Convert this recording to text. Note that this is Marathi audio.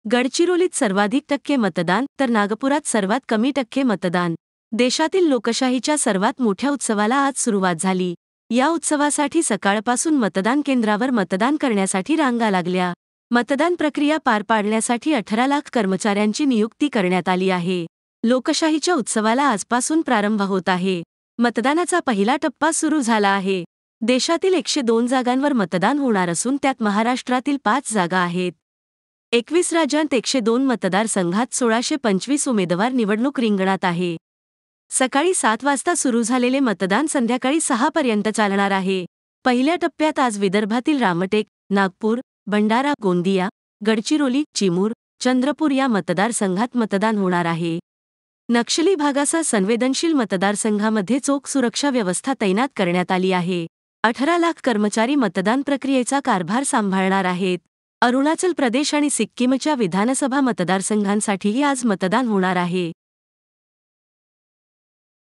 गडचिरोलीत सर्वाधिक टक्के मतदान तर नागपुरात सर्वात कमी टक्के मतदान। देशातील लोकशाहीच्या सर्वात मोठ्या उत्सवाला आज सुरुवात झाली। या उत्सवासाठी सकाळपासून मतदान केंद्रावर मतदान करण्यासाठी रांगा लागल्या। मतदान प्रक्रिया पार पाडण्यासाठी 18 लाख कर्मचाऱ्यांची नियुक्ती करण्यात आली आहे। लोकशाहीच्या उत्सवाला आजपासून प्रारंभ होत आहे। मतदानाचा पहिला टप्पा सुरू झाला आहे। देशातील 102 जागांवर मतदान होणार असून त्यात महाराष्ट्रातील 5 जागा आहेत। 21 राज्यांत 102 मतदारसंघात 1625 उमेदवार निवडणूक रिंगणात आहे। सकाळी 7 वाजता सुरू झालेले मतदान संध्याकाळी 6 पर्यंत चालणार आहे। पहिल्या टप्प्यात आज विदर्भातील रामटेक, नागपूर, भंडारा, गोंदिया, गडचिरोली, चिमूर, चंद्रपूर या मतदारसंघात मतदान होणार आहे। नक्षली भागासह संवेदनशील मतदारसंघामध्ये चोख सुरक्षा व्यवस्था तैनात करण्यात आली आहे। 18 लाख कर्मचारी मतदान प्रक्रियेचा कारभार सांभाळणार आहेत। अरुणाचल प्रदेश आणि सिक्कीमच्या विधानसभा मतदारसंघांसाठीही आज मतदान होणार आहे।